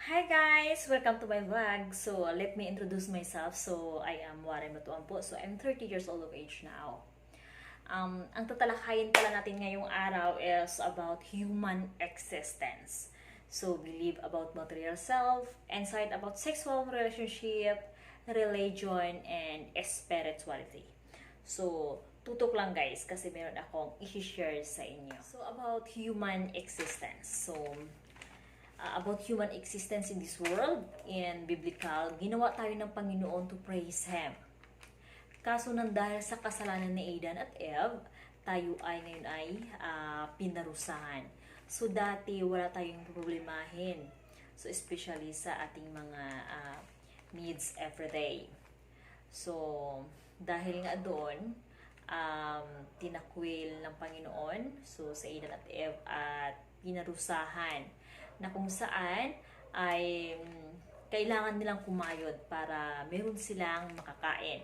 Hi guys! Welcome to my vlog. So, let me introduce myself. So, I am Warren Batuampo. So, I'm 30 years old of age now. Ang tatalakayin pala natin ngayong araw is about human existence. So, we live about material self, insight about sexual relationship, religion, and spirituality. So, tutok lang guys kasi meron akong i-share sa inyo. So, about human existence. So, about human existence in this world, in biblical, ginawa tayo ng Panginoon to praise Him. Kaso nang dahil sa kasalanan ni Adan at Eve, tayo ay ngayon ay pinarusahan. So dati wala tayong problemahin. So especially sa ating mga needs everyday. So dahil nga doon, tinakwil ng Panginoon, so sa Adan at Eve at pinarusahan na kung saan ay kailangan nilang kumayod para meron silang makakain.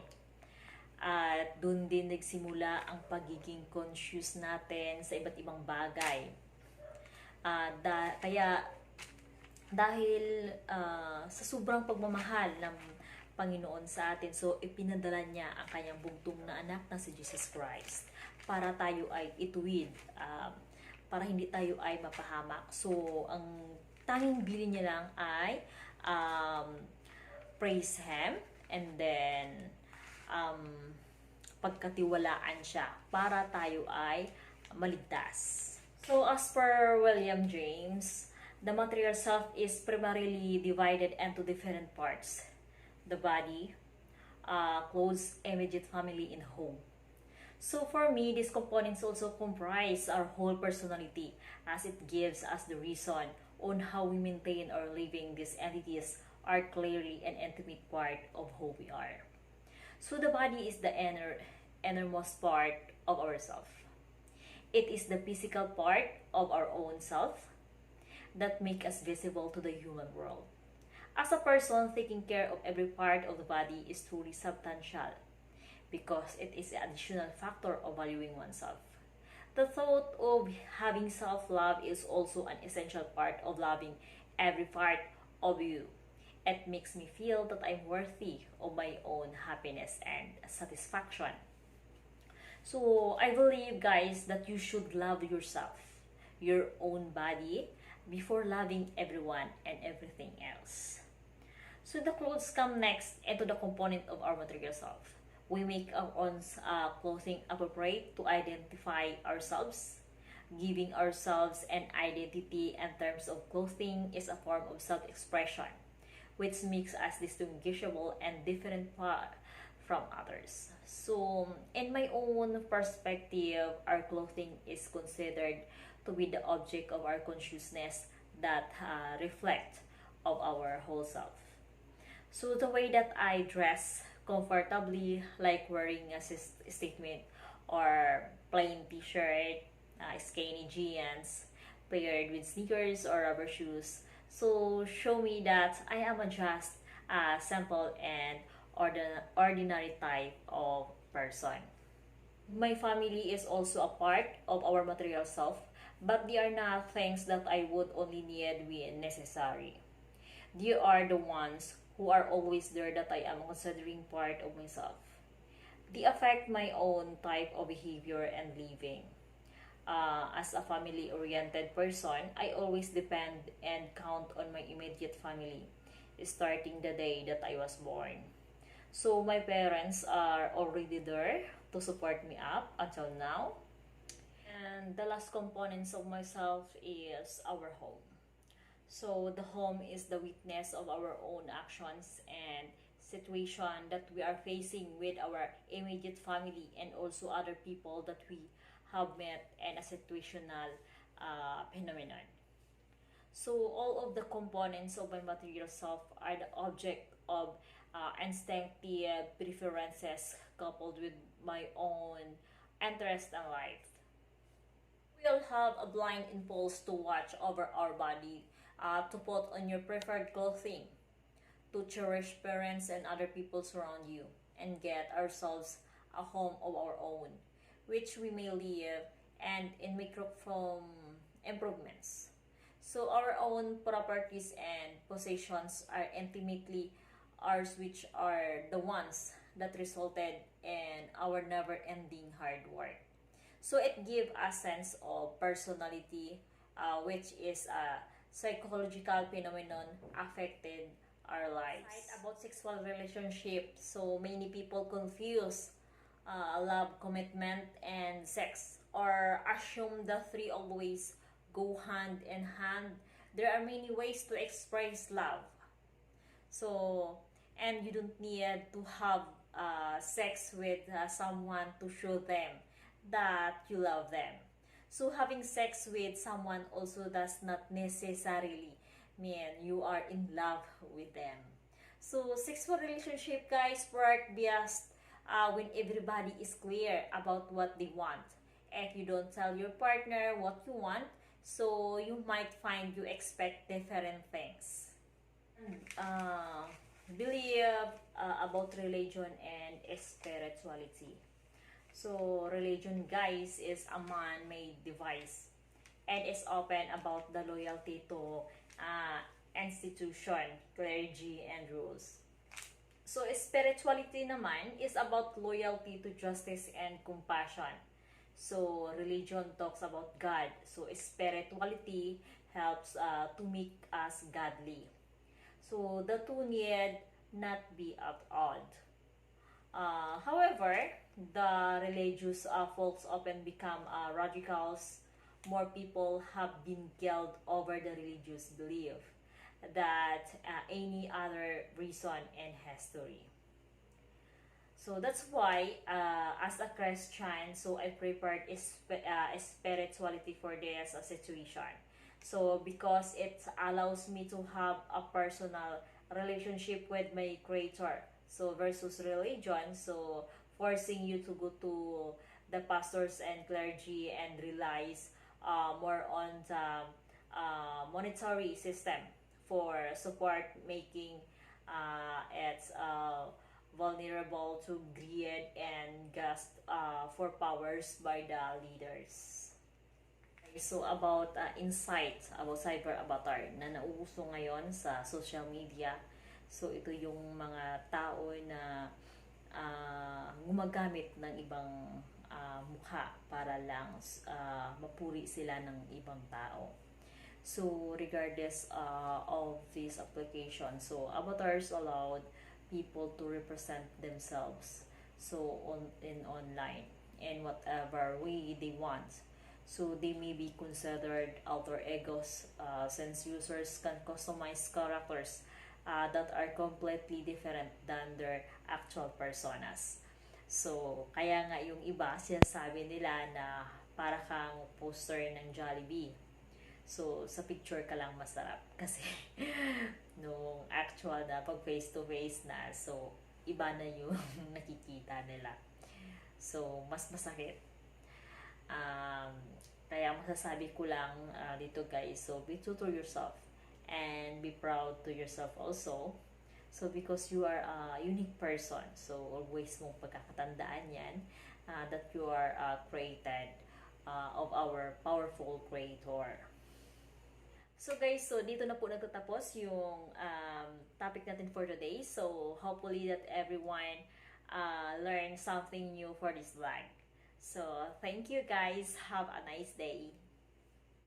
At doon din nagsimula ang pagiging conscious natin sa iba't ibang bagay. Kaya dahil sa sobrang pagmamahal ng Panginoon sa atin, so ipinadala niya ang kanyang bugtong na anak na si Jesus Christ para tayo ay ituwid, para hindi tayo ay mapahamak. So, ang tanging bilin niya lang ay praise Him, and then pagkatiwalaan siya para tayo ay maligtas. So, as per William James, the material self is primarily divided into different parts. The body, close, immediate family, and home. So for me, these components also comprise our whole personality, as it gives us the reason on how we maintain our living. These entities are clearly an intimate part of who we are. So the body is the innermost part of ourself. It is the physical part of our own self that make us visible to the human world. As a person, taking care of every part of the body is truly substantial, because it is an additional factor of valuing oneself. The thought of having self-love is also an essential part of loving every part of you. It makes me feel that I'm worthy of my own happiness and satisfaction. So, I believe, guys, that you should love yourself, your own body, before loving everyone and everything else. So, the clothes come next into the component of our material self. We make our own clothing appropriate to identify ourselves. Giving ourselves an identity in terms of clothing is a form of self-expression, which makes us distinguishable and different from others. So, in my own perspective, our clothing is considered to be the object of our consciousness that reflect of our whole self. So, the way that I dress comfortably, like wearing a statement or plain t-shirt, skinny jeans paired with sneakers or rubber shoes, so show me that I am a just simple and ordinary type of person. My family is also a part of our material self, but they are not things that I would only need when necessary. They are the ones who are always there that I am considering part of myself. They affect my own type of behavior and living. As a family-oriented person, I always depend and count on my immediate family, starting the day that I was born. So my parents are already there to support me up until now. And the last components of myself is our home. So the home is the witness of our own actions and situation that we are facing with our immediate family and also other people that we have met in a situational phenomenon. So all of the components of my material self are the object of instinctive preferences coupled with my own interest in life. We all have a blind impulse to watch over our body, to put on your preferred clothing, to cherish parents and other people surround you, and get ourselves a home of our own, which we may live and in make room from improvements. So our own properties and possessions are intimately ours, which are the ones that resulted in our never-ending hard work. So it gives a sense of personality, which is a psychological phenomenon affected our lives. About sexual relationship, so many people confuse love, commitment, and sex, or assume the three always go hand in hand. There are many ways to express love. So, and you don't need to have sex with someone to show them that you love them. So, having sex with someone also does not necessarily mean you are in love with them. So, sexual relationship, guys, work best when everybody is clear about what they want. If you don't tell your partner what you want, so you might find you expect different things. uh, Believe about religion and spirituality. So, religion, guys, is a man-made device and is often about the loyalty to institution, clergy, and rules. So, spirituality naman is about loyalty to justice and compassion. So, religion talks about God. So, spirituality helps to make us godly. So the two need not be at odds. However, the religious folks often become radicals. More people have been killed over the religious belief that any other reason in history. So that's why, as a Christian, so I prepared spirituality for this situation. So because it allows me to have a personal relationship with my Creator. So versus religion, so forcing you to go to the pastors and clergy and relies more on the monetary system for support, making it vulnerable to greed and lust for powers by the leaders. Okay, so about insight about cyber avatar na nauuso ngayon sa social media. So ito yung mga tao na gumagamit ng ibang mukha para lang mapuri sila ng ibang tao. So regardless of this application, so avatars allowed people to represent themselves so in online in whatever way they want. So they may be considered alter egos since users can customize characters that are completely different than their actual personas. So kaya nga yung iba sinasabi nila na para kang poster ng Jollibee. So, sa picture ka lang masarap. Kasi, nung actual na pag face to face na, so, iba na yung nakikita nila. So, mas masakit. Kaya masasabi ko lang dito, guys, so, be true to yourself. And be proud to yourself also. So, because you are a unique person. So, always mong pagkakatandaan yan that you are created of our powerful Creator. So guys, so dito na po nagtatapos yung topic natin for today. So hopefully that everyone learned something new for this vlog. So thank you guys. Have a nice day.